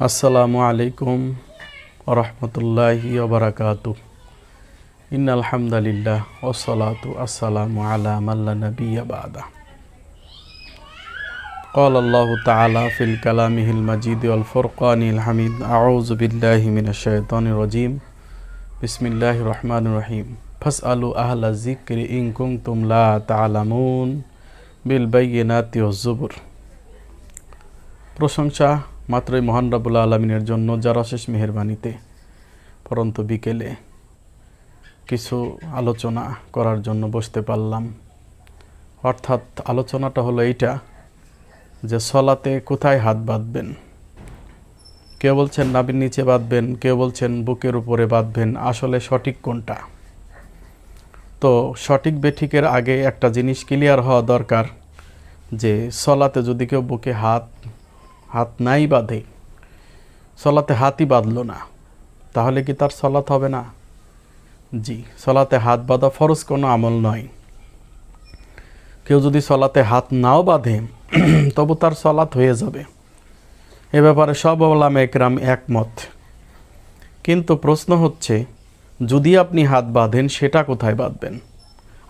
আসসালামু আলাইকুম ওয়া রাহমাতুল্লাহি ওয়া বারাকাতুহু। ইন্নাল হামদালিল্লাহ ওয়াসসালাতু আসসালামু আলা মান লা নাবিয়্যা বা'দা। ক্বালা আল্লাহু তাআলা ফিল কালামিহিল মাজিদ ওয়াল ফুরকানিল হামিদ। আউযু বিল্লাহি মিনাশ শাইতানির রাজীম। বিসমিল্লাহির রহমানির রহিম। ফাসআলু আহলা যিকরি ইন কুনতুম লা তা'লামুন বিল বায়্যিনাতি ওয়াজ জুবুর। প্রশংসা মাত্রই মহান রব্বুল আলামিনের জন্য, যার অশেষ মেহেরবানিতে পরন্তু বিকেলে কিছু আলোচনা করার জন্য বসতে পারলাম। অর্থাৎ আলোচনাটা হলো এইটা যে সলাতে কোথায় হাত বাঁধবেন। কেউ বলছেন নাভির নিচে বাঁধবেন, কেউ বলছেন বুকের উপরে বাঁধবেন। আসলে সঠিক কোনটা? তো সঠিক বেঠিকের আগে একটা জিনিস ক্লিয়ার হওয়া দরকার যে সলাতে যদি কেউ বুকে হাত নাই বাঁধে, সলাতে হাতই বাঁধলো না, তাহলে কি তার সলাত হবে না? জি, সলাতে হাত বাঁধা ফরজ কোনো আমল নয়। কেউ যদি সলাতে হাত নাও বাঁধে তবু তার সলাত হয়ে যাবে। এ ব্যাপারে সব উলামা একরাম একমত। কিন্তু প্রশ্ন হচ্ছে, যদি আপনি হাত বাঁধেন সেটা কোথায় বাঁধবেন?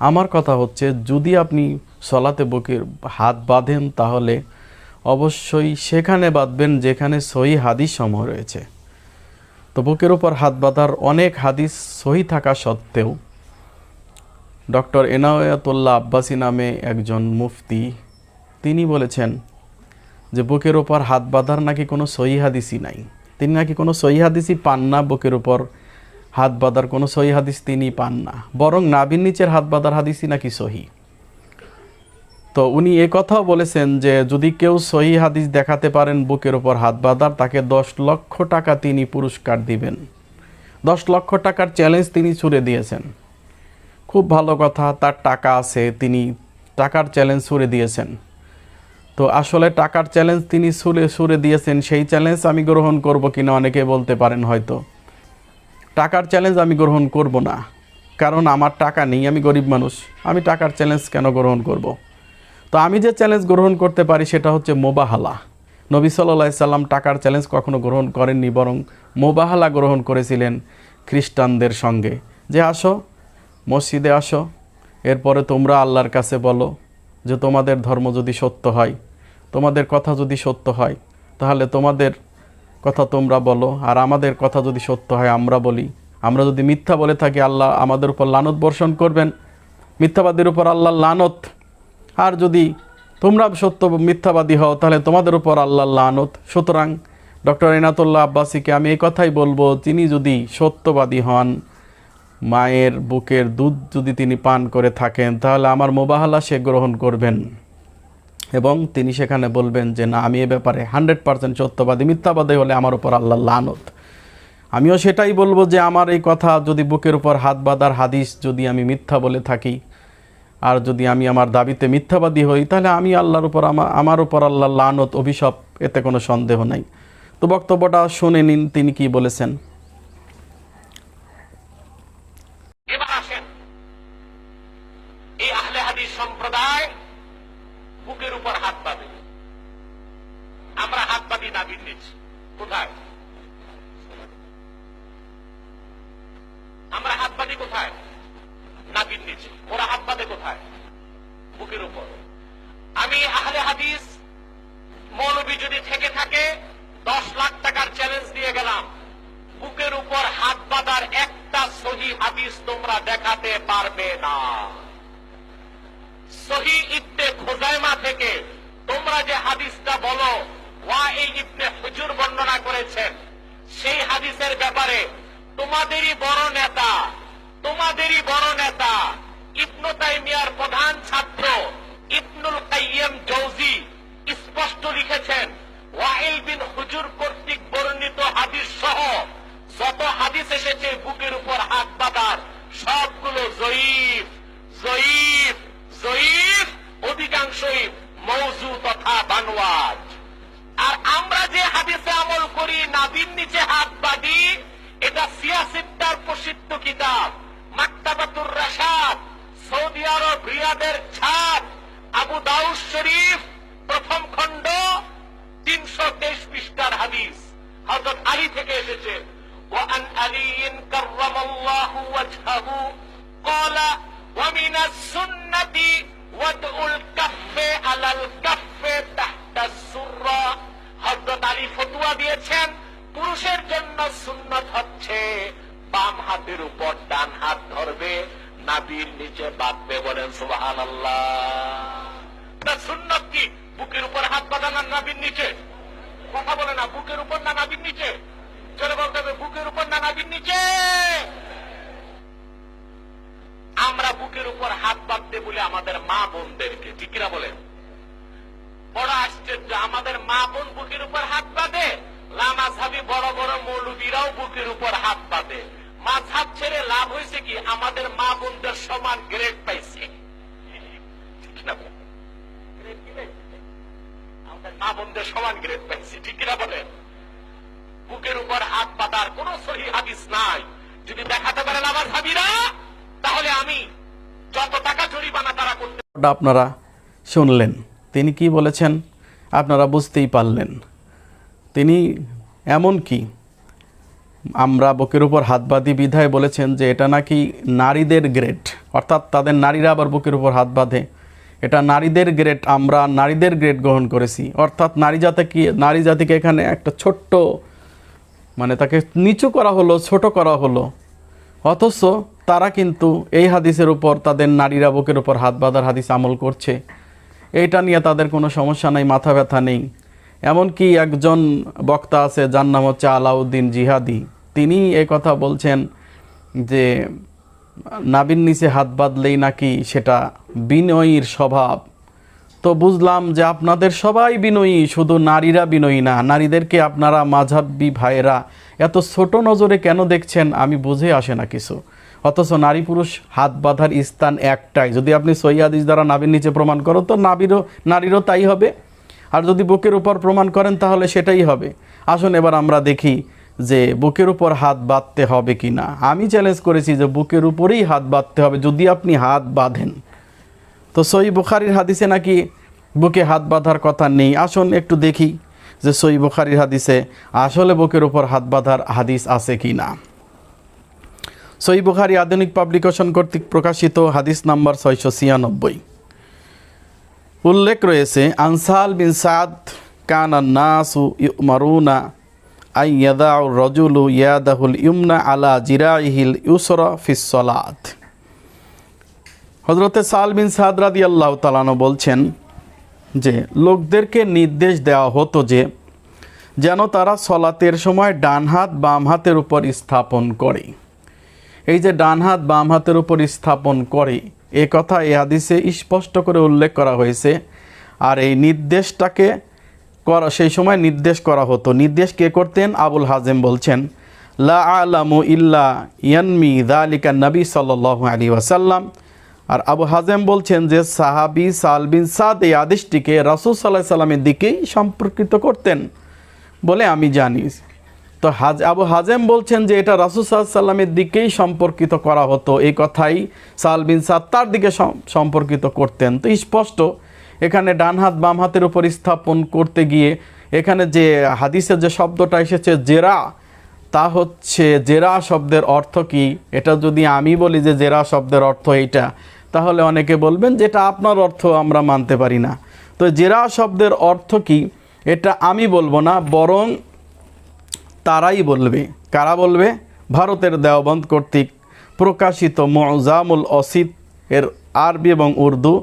আমার কথা হচ্ছে, যদি আপনি সলাতে বুকের হাত বাঁধেন তাহলে অবশ্যই সেখানে বাঁধবেন যেখানে সহি হাদিস সমূহ রয়েছে। তো বুকের উপর হাত বাঁধার অনেক হাদিস সহি থাকা সত্ত্বেও ডক্টর এনায়েতুল্লাহ আব্বাসী নামে একজন মুফতি, তিনি বলেছেন যে বুকের উপর হাত বাঁধার নাকি কোনো সহি হাদিসই নাই। তিনি নাকি কোনো সহি হাদিসই পান না, বুকের উপর হাত বাঁধার কোনো সহি হাদিস তিনি পান না, বরং নাভির নিচের হাত বাঁধার হাদিসই নাকি সহি। তো উনি এ কথাও বলেছেন যে যদি কেউ সহি হাদিস দেখাতে পারেন বুকের উপর হাত বাঁধার, তাকে 10 লক্ষ টাকা তিনি পুরস্কার দিবেন। 10 লক্ষ টাকার চ্যালেঞ্জ তিনি ছুড়ে দিয়েছেন। খুব ভালো কথা, তার টাকা আছে, তিনি টাকার চ্যালেঞ্জ ছুড়ে দিয়েছেন। তো আসলে টাকার চ্যালেঞ্জ তিনি ছুড়ে দিয়েছেন, সেই চ্যালেঞ্জ আমি গ্রহণ করব কিনা অনেকে বলতে পারেন হয়তো। টাকার চ্যালেঞ্জ আমি গ্রহণ করব না, কারণ আমার টাকা নেই, আমি গরিব মানুষ, আমি টাকার চ্যালেঞ্জ কেন গ্রহণ করব? তো আমি যে চ্যালেঞ্জ গ্রহণ করতে পারি সেটা হচ্ছে মোবাহালা। নবী সাল্লাল্লাহু আলাইহি সাল্লাম টাকার চ্যালেঞ্জ কখনো গ্রহণ করেননি, বরং মোবাহালা গ্রহণ করেছিলেন খ্রিস্টানদের সঙ্গে, যে আসো মসজিদে আসো, এরপরে তোমরা আল্লাহর কাছে বলো যে তোমাদের ধর্ম যদি সত্য হয়, তোমাদের কথা যদি সত্য হয়, তাহলে তোমাদের কথা তোমরা বলো, আর আমাদের কথা যদি সত্য হয় আমরা বলি। আমরা যদি মিথ্যা বলে থাকি আল্লাহ আমাদের উপর লানত বর্ষণ করবেন, মিথ্যাবাদীর উপর আল্লাহর লানত। আর যদি তোমরা সত্য মিথ্যাবাদী হও তাহলে তোমাদের উপর আল্লাহর লানত। সুতরাং ডক্টর এনায়েতুল্লাহ আব্বাসীকে আমি এই কথাই বলবো, তিনি যদি সত্যবাদী হন, মায়ের বুকের দুধ যদি তিনি পান করে থাকেন, তাহলে আমার মোবাহালা সে গ্রহণ করবেন এবং তিনি সেখানে বলবেন যে না, আমি এ ব্যাপারে 100% সত্যবাদী, মিথ্যাবাদী হলে আমার উপর আল্লাহর লানত। আমিও সেটাই বলবো যে আমার এই কথা যদি বুকের উপর হাত বাঁধার হাদিস যদি আমি মিথ্যা বলে থাকি, আর যদি আমি আমার দাবিতে মিথ্যাবাদী হই, তাহলে আমি আল্লাহর উপর আমার উপর আল্লাহর লানত, অভিশাপ, এতে কোনো সন্দেহ নাই। তো বক্তব্যটা শুনে নিন তিনি কি বলেছেন। এবার আসেন, এই আহলে হাদিস সম্প্রদায় বুকের উপর হাত বাঁধে, আমরা হাত বাঁধি নাভির নিচে। কোথায়? আমরা হাত বাঁধি কোথায়? নাভির নিচে। ওরা হাত বাঁধে কোথায়? বুকের উপর। আমি আহলে হাদিস মৌলবী যদি থেকে থাকে 10 লাখ টাকার চ্যালেঞ্জ দিয়ে গেলাম, বুকের উপর হাত বাঁধার একটা সহি হাদিস তোমরা দেখাতে পারবে না। সহি ইবনে খুজাইমা থেকে তোমরা যে হাদিসটা বলো ওয়াইল ইবনে হুজুর বর্ণনা করেছেন, সেই হাদিসের ব্যাপারে তোমাদেরই বড় নেতা ইবনে তাইমিয়ার প্রধান ছাত্র ইবনুল কাইয়্যিম জওজি স্পষ্ট লিখেছেন, ওয়াইল বিন হুজুর কর্তৃক বর্ণিত হাদিস সহ যত হাদিস এসেছে বুকের উপর হাত বাঁধার, সবগুলো জয়ীফ, অধিকাংশই মওযু তথা বানোয়াজ। আর আমরা যে হাদিসে আমল করি, নাভির নিচে হাত বাঁধি, এটা সিয়াসিত্তার প্রসিদ্ধ কিতাব মাকতাবাতুর রাশাদ, সৌদি আরব রিয়াদের ছাপ, আবু দাউদ শরীফ প্রথম খণ্ড 323 পৃষ্ঠার হাদিস। হযরত আলী থেকে এসেছে, ওয়া আন আলীন কাররামাল্লাহু ওয়াজহাহু ক্বালা ওয়া মিনাস সুন্নাতি ওয়াদউল কাফফে আলাল কাফফে তাহতাস সুররা। হযরত আলী ফতোয়া দিয়েছেন পুরুষের জন্য সুন্নাত হচ্ছে বাম হাতের উপর ডান হাত ধরবে, নাভির নিচে বাঁধবে। বলেন সুবহানাল্লাহ। তা সুন্নাত কি? বুকের উপর হাত বাঁধা না নাভির নিচে? কথা বলে না, বুকের উপর না নাভির নিচে? চলে বলতে হবে বুকের উপর না নাভির নিচে। আমরা বুকের উপর হাত বাঁধতে বলে আমাদের মা বোনদেরকে, ঠিক কিনা বলেন? বড় আশ্চর্য, আমাদের মা বোন বুকের উপর হাত বাঁধে, লামাযহাবী বড় বড় মৌলবীরাও বুকের উপর হাত বাঁধে। মাযহাব ছেড়ে লাভ হয়েছে কি? আমাদের মা বোনদের সমান গ্রেড পাইছে, ঠিক না? আমাদের মা বোনদের সমান গ্রেড পাইছে, ঠিক কিনা বলেন? বুকের উপর হাত বাঁধার কোন সহিহ হাদিস নাই। যদি দেখাতে পারে লামাযহাবীরা, তাহলে আমি যত টাকা জরিমানা তারা করতে। আপনারা শুনলেন তিনি কি বলেছেন, আপনারা বুঝতেই পারলেন। তিনি এমন কি আমরা বুকের উপর হাত বাঁধি বিধায় বলেছেন যে এটা নাকি নারীদের গ্রেড, অর্থাৎ তাদের নারীরা আবার বুকের উপর হাত বাঁধে, এটা নারীদের গ্রেড, আমরা নারীদের গ্রেড গ্রহণ করেছি। অর্থাৎ নারী জাতিকে এখানে একটা ছোট্ট মানে তাকে নিচু করা হলো, ছোট করা হলো। অথচ তারা কিন্তু এই হাদিসের উপর, তাদের নারীরা বুকের উপর হাত বাঁধার হাদিস আমল করছে। এইটা নিয়ে তাদের কোনো সমস্যা নেই, মাথা ব্যথা নেই। এমনকি একজন বক্তা আছে যার নাম হচ্ছে আলাউদ্দিন জিহাদি, তিনি এই কথা বলছেন যে নাভির নিচে হাত বাঁধলেই নাকি সেটা বিনয়ীর স্বভাব। তো বুঝলাম যে আপনাদের সবাই বিনয়ী, শুধু নারীরা বিনয়ী না। নারীদেরকে আপনারা মাযহাবী ভাইয়েরা এত ছোট নজরে কেন দেখছেন আমি বুঝে আসে না কিছু। অথচ নারী পুরুষ হাত বাঁধার স্থান একটাই। যদি আপনি সহিহ হাদিস দ্বারা নাভির নিচে প্রমাণ করো তো নারীরও তাই হবে, আর যদি বুকের উপর প্রমাণ করেন তাহলে সেটাই হবে। আসুন এবার আমরা দেখি যে বুকের উপর হাত বাঁধতে হবে কি না। আমি চ্যালেঞ্জ করেছি যে বুকের উপরেই হাত বাঁধতে হবে যদি আপনি হাত বাঁধেন। তো সহিহ বুখারীর হাদিসে নাকি বুকে হাত বাঁধার কথা নেই। আসুন একটু দেখি যে সহিহ বুখারীর হাদিসে আসলে বুকের উপর হাত বাঁধার হাদিস আছে কি না। সহিহ বুখারী আধুনিক পাবলিকেশন কর্তৃক প্রকাশিত হাদিস নাম্বার 696 উল্লেখ রয়েছে, আনসাল বিন সাদ কানা নাসু ইউমারুনা আই ইয়াদাউ রাজুলু ইয়াদাহুল ইউমনা আলা জিরাইহিল ইউসরা ফিস সালাত। হযরতে সাল বিন সাদ রাদিয়াল্লাহু তাআলা আনহু বলছেন যে লোকদেরকে নির্দেশ দেওয়া হতো যে যেন তারা সলাতের সময় ডান হাত বাম হাতের উপর স্থাপন করে। এই যে ডান হাত বাম হাতের উপর স্থাপন করে, এ কথা এই হাদিসে স্পষ্ট করে উল্লেখ করা হয়েছে। আর এই নির্দেশটাকে সেই সময় নির্দেশ করা হতো। নির্দেশ কে করতেন? আবুল হাজেম বলছেন, লা আলামু ইল্লা ইয়ানমি যালিকা নবী সাল্লাল্লাহু আলাইহি ওয়াসাল্লাম। আর আবু হাজেম বলছেন যে সাহাবী সাল বিন সাদ এই আদেশটিকে রাসূল সাল্লাল্লাহু আলাইহি ওয়াসাল্লামের দিকেই সম্পর্কিত করতেন বলে আমি জানি। তো আবু হাজেম বলছেন যে এটা রাসূল সাল্লাল্লাহু আলাইহি ওয়াসাল্লামের দিকেই সম্পর্কিত করা হতো, এই কথাই সাল বিন সাদ তার দিকে সম্পর্কিত করতেন। তো স্পষ্ট এখানে ডান হাত বাম হাতের উপর স্থাপন করতে গিয়ে এখানে যে হাদিসের যে শব্দটা এসেছে জেরা, তা হচ্ছে জেরা শব্দের অর্থ কি? এটা যদি আমি বলি যে জেরা শব্দের অর্থ এইটা, তাহলে অনেকে বলবেন যেটা আপনার অর্থ আমরা মানতে পারি না। তো জেরা শব্দের অর্থ কি এটা আমি বলবো না, বরং তারাই বলবে। কারা বলবে? ভারতের দেওবন্দ কর্তৃক প্রকাশিত মুজামুল অসিত এর আরবি এবং উর্দু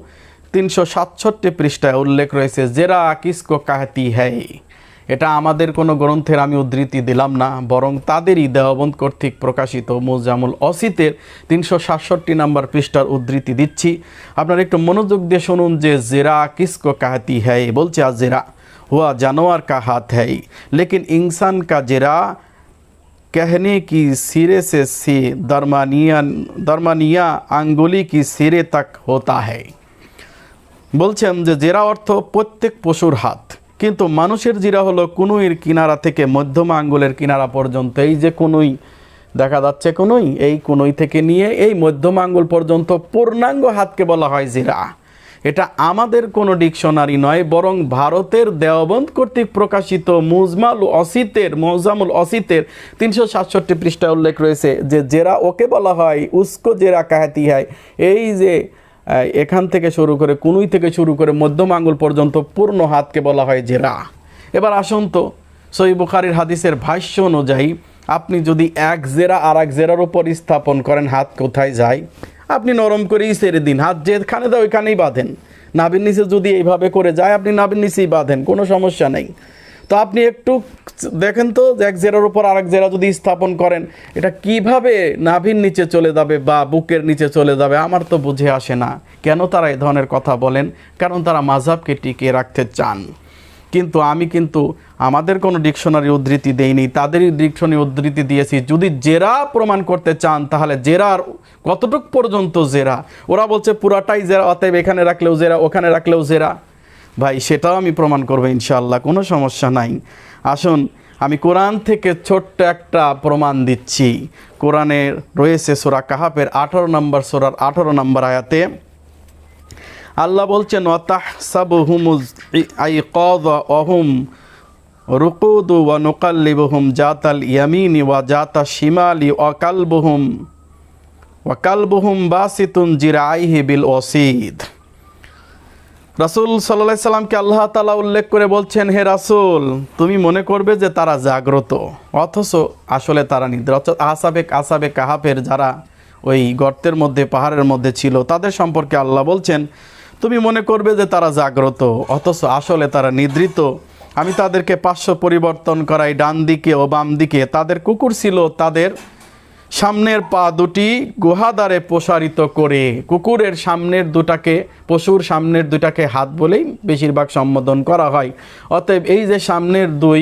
367 পৃষ্ঠায় উল্লেখ রয়েছে জেরা কিসকো কাহতি হ্যায়। এটা আমাদের কোনো গ্রন্থের আমি উদ্ধৃতি দিলাম না, বরং তাদেরই দেওবন্দ কর্তৃক প্রকাশিত মুজামুল অসিতের 367 নম্বর পৃষ্ঠার উদ্ধৃতি দিচ্ছি। আপনারা একটু মনোযোগ দিয়ে শুনুন যে জেরা কিসকো কাহতি হ্যায় বলছে, আর জেরা हुआ जानवर का हाथ है लेकिन इंसान का जरा कहने की सिरे से दरमानिया आंगुली की सिरे तक होता है। বলছেন যে জেরা অর্থ প্রত্যেক পশুর হাত, কিন্তু মানুষের জিরা হলো কুনুইয়ের কিনারা থেকে মধ্যমা আঙ্গুলের কিনারা পর্যন্ত। এই যে কুনুই দেখা যাচ্ছে, কুনুই, এই কুনুই থেকে নিয়ে এই মধ্যমা আঙ্গুল পর্যন্ত পূর্ণাঙ্গ হাতকে বলা হয় জিরা। এটা আমাদের কোনো ডিকশনারি নয়, বরং ভারতের দেওবন্দ কর্তৃক প্রকাশিত মৌজামুল অসিতের 367 পৃষ্ঠায় উল্লেখ রয়েছে যে জেরা ওকে বলা হয়, উস্কো জেরা কাহাতি হয়। এই যে এখান থেকে শুরু করে কুনুই থেকে শুরু করে মধ্যম আঙ্গুল পর্যন্ত পূর্ণ হাতকে বলা হয় জেরা। এবার আসুন তো সহিহ বুখারীর হাদিসের ভাষ্য অনুযায়ী আপনি যদি এক জেরা আর এক জেরার উপর স্থাপন করেন, হাত কোথায় যায়? আপনি নরম করেই ছেড়ে দিন, হাত যেখানে দেয় ওইখানেই বাঁধেন। নাভির নিচে যদি এইভাবে করে যায়, আপনি নাভির নিচেই বাঁধেন, কোনো সমস্যা নেই। তো আপনি একটু দেখেন তো যে এক জেরার উপর আরেক জেরা যদি স্থাপন করেন, এটা কিভাবে নাভির নিচে চলে যাবে বা বুকের নিচে চলে যাবে? আমার তো বুঝে আসে না কেন তারা এই ধরনের কথা বলেন। কারণ তারা মাযহাবকে টিকিয়ে রাখতে চান। কিন্তু আমি আমাদের কোনো ডিকশনারি উদ্ধৃতি দেইনি, তাদেরই ডিকশনারি উদ্ধৃতি দিয়েছি। যদি জেরা প্রমাণ করতে চান তাহলে জেরার কতটুক পর্যন্ত জেরা? ওরা বলছে পুরাটাই জেরা, অতএব এখানে রাখলেও জেরা, ওখানে রাখলেও জেরা। ভাই সেটাও আমি প্রমাণ করবো ইনশাআল্লাহ, কোনো সমস্যা নাই। আসুন আমি কোরআন থেকে ছোট্ট একটা প্রমাণ দিচ্ছি। কোরআনে রয়েছে সূরা কাহাফের 18 নম্বর সূরার 18 নম্বর আয়াতে আল্লাহ বলছেন ওয়াতাহসাবুহুমুজ আইকাযা ওয়াহুম রুকুদু ওয়া নুকাল্লিবুহুম জাতাল ইয়ামিনি ওয়া জাতাশ শিমালি ওয়া কালবুহুম বাসিতুন জিরাইহি বিল ওয়াসিদ। রাসূল সাল্লাল্লাহু আলাইহি সাল্লামকে আল্লাহ তাআলা উল্লেখ করে বলছেন, হে রাসূল তুমি মনে করবে যে তারা জাগ্রত, অথচ আসলে তারা নিদ্রা। আসাবে কাহাফের যারা ওই গর্তের মধ্যে পাহাড়ের মধ্যে ছিল তাদের সম্পর্কে আল্লাহ বলছেন তুমি মনে করবে যে তারা জাগ্রত, অথচ আসলে তারা নিদ্রিত। আমি তাদেরকে পার্শ্ব পরিবর্তন করাই, ডান দিকে ও বাম দিকে। তাদের কুকুর ছিল তাদের সামনের পা দুটি গুহাদ্বারে প্রসারিত করে। কুকুরের সামনের দুটাকে, পশুর সামনের দুটাকে হাত বলেই বেশিরভাগ সম্বোধন করা হয়। অতএব এই যে সামনের দুই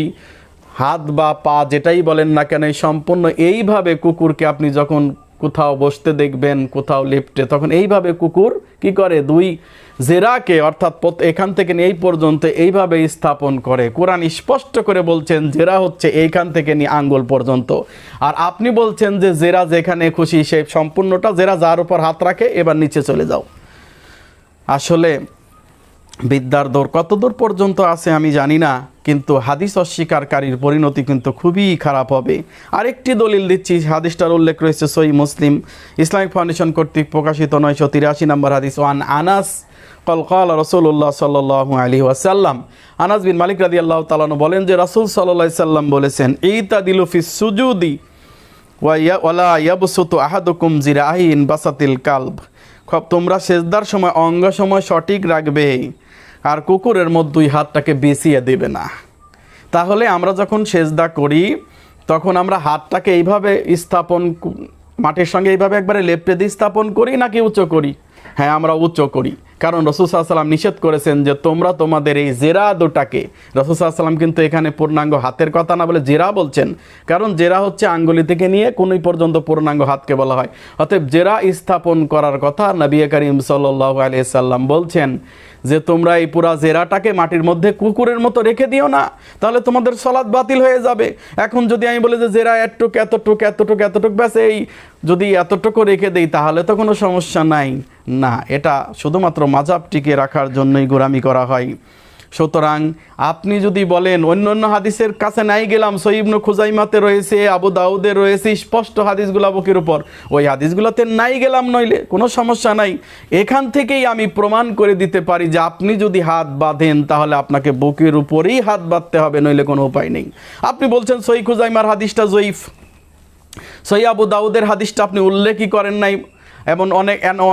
হাত বা পা যেটাই বলেন না কেন, সম্পূর্ণ এইভাবে কুকুরকে আপনি যখন কোথাও বসতে দেখবেন, কোথাও লিফটে, তখন এইভাবে কুকুর কি করে? দুই জেরাকে, অর্থাৎ এখান থেকে নিয়ে এই পর্যন্ত এইভাবে স্থাপন করে। কোরআন স্পষ্ট করে বলছেন জেরা হচ্ছে এইখান থেকে নিয়ে আঙ্গুল পর্যন্ত। আর আপনি বলছেন যে জেরা যেখানে খুশি সে সম্পূর্ণটা জেরা, যার উপর হাত রাখে এবার নিচে চলে যাও। আসলে বিদ্যার দৌড় কত দূর পর্যন্ত আছে আমি জানি না, কিন্তু হাদিস অস্বীকারীর পরিণতি কিন্তু খুবই খারাপ হবে। আরেকটি দলিল দিচ্ছি, হাদিসটার উল্লেখ রয়েছে সহিহ মুসলিম ইসলামিক ফাউন্ডেশন কর্তৃক প্রকাশিত 983 নম্বর হাদিস। ওয়ান আনাস ক্বাল রাসূলুল্লাহ সাল্লাল্লাহু আলাইহি ওয়াসাল্লাম, আনাস বিন মালিক রাদিয়াল্লাহু তাআলা বলেন যে রাসূল সাল্লাল্লাহু আলাইহি সাল্লাম বলেছেন, ইতাদিলু ফিস সুজুদি ওয়ালা ইয়াবসুতু আহাদুকুম জিরাইন বাসাতিল কালব। তোমরা সেজদার সময় অঙ্গ সময় সঠিক রাখবে, আর কুকুরের মধ্যে দুই হাতটাকে বেঁচিয়ে দেবে না। তাহলে আমরা যখন সেজদা করি তখন আমরা হাতটাকে এইভাবে স্থাপন, মাটির সঙ্গে এইভাবে একবারে লেপ্টে দিয়ে স্থাপন করি নাকি উঁচু করি? হ্যাঁ, আমরা উঁচু করি, কারণ রাসূল সাল্লাল্লাহু আলাইহি ওয়াসাল্লাম নিষেধ করেছেন যে তোমরা তোমাদের এই জেরা দুটাকে, রাসূল সাল্লাল্লাহু আলাইহি ওয়াসাল্লাম কিন্তু এখানে পূর্ণাঙ্গ হাতের কথা না বলে জেরা বলছেন, কারণ জেরা হচ্ছে আঙ্গুলি থেকে নিয়ে কোনই পর্যন্ত পূর্ণাঙ্গ হাতকে বলা হয়। অতএব জেরা স্থাপন করার কথা নবী করিম সাল্লাল্লাহু আলাইহি সাল্লাম বলছেন যে তোমরা এই পুরা জেরাটাকে মাটির মধ্যে কুকুরের মতো রেখে দিও না, তাহলে তোমাদের সালাত বাতিল হয়ে যাবে। এখন যদি আমি বলি যে জেরা এতটুক ব্যাস, এই যদি এতটুকু রেখে দেই তাহলে তো কোনো সমস্যা নাই। না, এটা শুধুমাত্র মাযহাব টিকে রাখার জন্যই গোরামি করা হয়। সুতরাং আপনি যদি বলেন অন্য হাদিসের কাছে নাই গেলাম, সহিহ ইবনে খুজাইমাতে রয়েছে, আবু দাউদে রয়েছে স্পষ্ট হাদিসগুলো বুকের উপর, ওই হাদিসগুলোতে নাই গেলাম, নইলে কোনো সমস্যা নাই। এখান থেকেই আমি প্রমাণ করে দিতে পারি যে আপনি যদি হাত বাঁধেন তাহলে আপনাকে বুকের উপরেই হাত বাঁধতে হবে, নইলে কোনো উপায় নেই। আপনি বলছেন সহিহ খুজাইমার হাদিসটা জয়ীফ, সহিহ আবু দাউদের হাদিসটা আপনি উল্লেখই করেন নাই। এমন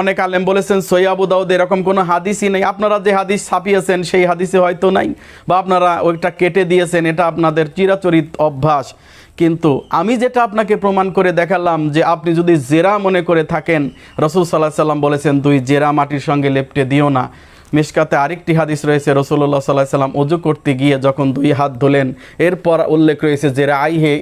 অনেক আলেম বলেছেন সহিহ আবু দাউদ এরকম কোনো হাদিসই নেই। আপনারা যে হাদিস ছাপিয়েছেন সেই হাদিসে হয়তো নাই, বা আপনারা ওইটা কেটে দিয়েছেন, এটা আপনাদের চিরাচরিত অভ্যাস। কিন্তু আমি যেটা আপনাকে প্রমাণ করে দেখালাম যে আপনি যদি জেরা মনে করে থাকেন, রাসূল সাল্লাল্লাহু আলাইহি সাল্লাম বলেছেন দুই জেরা মাটির সঙ্গে লেপ্টে দিও না। মিশকাতে আরেকটি হাদিস রয়েছে, রাসূলুল্লাহ সাল্লাল্লাহু আলাইহি সাল্লাম ওযু করতে গিয়ে যখন দুই হাত ধুলেন, এরপর উল্লেখ রয়েছে জেরা আইহে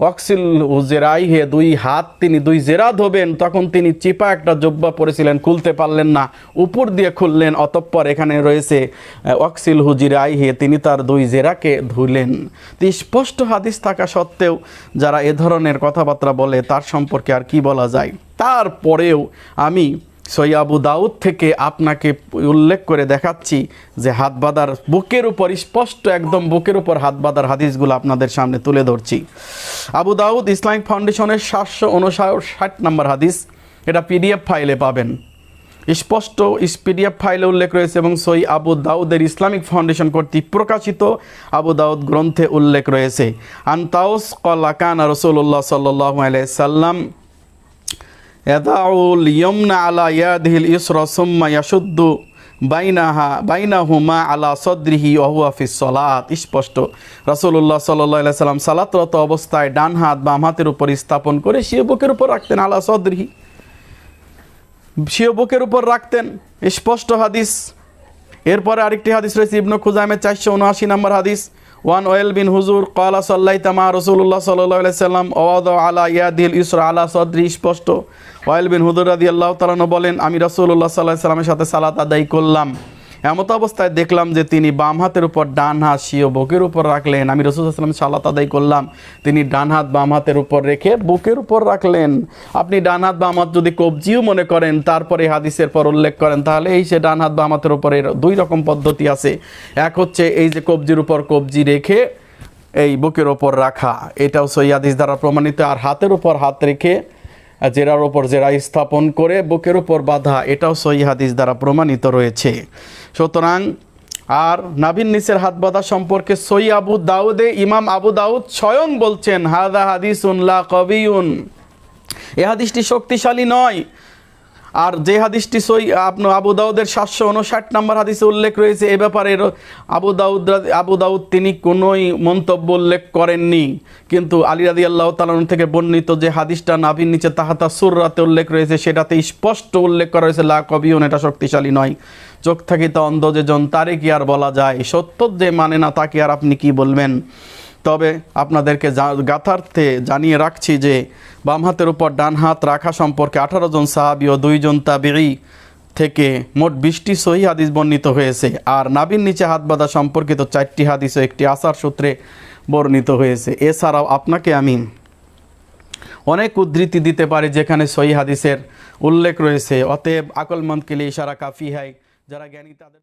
ওয়াকসিল জেরাইহে, দুই হাত তিনি দুই জেরা ধোবেন, তখন তিনি চিপা একটা জুব্বা পরেছিলেন, খুলতে পারলেন না, উপর দিয়ে খুললেন। অতঃপর এখানে রয়েছে ওয়াকসিল হুজিরাইহে, তিনি তার দুই জেরাকে ধুলেন। তো স্পষ্ট হাদিস থাকা সত্ত্বেও যারা এ ধরনের কথাবার্তা বলে তার সম্পর্কে আর কি বলা যায়। তারপরেও আমি সহিহ আবু দাউদ থেকে আপনাকে উল্লেখ করে দেখাচ্ছি যে হাত বাঁধার বুকের উপর স্পষ্ট একদম বুকের উপর হাত বাঁধার হাদিসগুলো আপনাদের সামনে তুলে ধরছি। আবু দাউদ ইসলামিক ফাউন্ডেশনের 759 নম্বর হাদিস, এটা পিডিএফ ফাইলে পাবেন, স্পষ্ট পিডিএফ ফাইলে উল্লেখ রয়েছে এবং সহিহ আবু দাউদের ইসলামিক ফাউন্ডেশন কর্তৃক প্রকাশিত আবু দাউদ গ্রন্থে উল্লেখ রয়েছে। আন তাউস ক্বালা কানা রাসূলুল্লাহ সাল্লাল্লাহু আলাইহি সাল্লাম ইয়াদাউল ইয়ামনা আলা ইয়াদিহিল ইসরা সুম্মা ইয়াশুদ্দু বাইনাহুমা আলা সদরিহি ওয়া হুয়া ফিস সালাত। স্পষ্ট রাসূলুল্লাহ সাল্লাল্লাহু আলাইহি সাল্লাম সালাতরত অবস্থায় ডান হাত বাম হাতের উপর স্থাপন করে সিও বুকের উপর রাখতেন, আলা সদরিহি, সিও বুকের উপর রাখতেন, স্পষ্ট হাদিস। এরপরে আরেকটি হাদিস রয়েছে ইবনে খুজাইমাহ 479 নম্বর হাদিস, ওয়ান ওয়াইল বিন হুজুর ক্বালা সাল্লাইতা মা রাসূলুল্লাহ সাল্লাল্লাহু আলাইহি সাল্লাম ওয়াদা আলা ইয়াদিল ইসরা আলা সদরি। স্পষ্ট ওয়াইল বিন হুজুর রাদিয়াল্লাহু তাআলা বলেন, আমি রাসূলুল্লাহ সাল্লাল্লাহু আলাইহি সাল্লামের সাথে সালাত আদায় করলাম, এমত অবস্থায় দেখলাম যে তিনি বাম হাতের উপর ডান হাত সিও বুকের উপর রাখলেন। আমি রাসূলুল্লাহ সাল্লাল্লাহু আলাইহি সাল্লাম সালাত আদায় করলাম, তিনি ডান হাত বাম হাতের উপর রেখে বুকের উপর রাখলেন। আপনি ডান হাত বাম হাত যদি কবজিও মনে করেন তারপরে হাদিসের পর উল্লেখ করেন, তাহলে এই সে ডান হাত বাম হাতের উপরে দুই রকম পদ্ধতি আছে। এক হচ্ছে এই যে কবজির উপর কবজি রেখে এই বুকের ওপর রাখা, এটাও সহিহ হাদিস দ্বারা প্রমাণিত। আর হাতের উপর হাত রেখে জেরার ওপর জেরা স্থাপন করে বুকের উপর বাঁধা, এটাও সহিহ হাদিস দ্বারা প্রমাণিত রয়েছে। সুতরাং আর নাভির নিচের হাত বাঁধা সম্পর্কে সহিহ আবু দাউদে ইমাম আবু দাউদ স্বয়ং বলছেন, হাদা হাদিসুন লা কবিয়ুন, এই হাদিসটি শক্তিশালী নয়। আর যে হাদিসটি আপনার আবু দাউদের 759 নম্বর হাদিসে উল্লেখ রয়েছে, এ ব্যাপারে আবু দাউদ তিনি কোনোই মন্তব্য উল্লেখ করেননি। কিন্তু আলী রাদিয়াল্লাহু তাআলা থেকে বর্ণিত যে হাদিসটা নাভির নিচে তাহাতা সুররাতে উল্লেখ রয়েছে, সেটাতে স্পষ্ট উল্লেখ করা হয়েছে লা কবিয়ুন, এটা শক্তিশালী নয়। চোখ থাকিতে অন্ধ যে জন, তারে কি আর বলা যায়, সত্য যে মানে না তাকে আর আপনি কি বলবেন। তবে আপনাদেরকে গাথার্থে জানিয়ে রাখছি যে বাম হাতের উপর ডান হাত রাখা সম্পর্কে 18 জন সাহাবী ও 2 জন তাবেঈ থেকে মোট 20টি সহিহ হাদিস বর্ণিত হয়েছে। আর নাভির নিচে হাত বাঁধা সম্পর্কিত 4টি হাদিস ও একটি আসার সূত্রে বর্ণিত হয়েছে। এছাড়াও আপনাকে আমি অনেক উদ্ধৃতি দিতে পারি যেখানে সহিহ হাদিসের উল্লেখ রয়েছে। অতএব আকলমন্দকে লিয়ে ইশারা কাফি হয়, যারা জ্ঞানী তাদের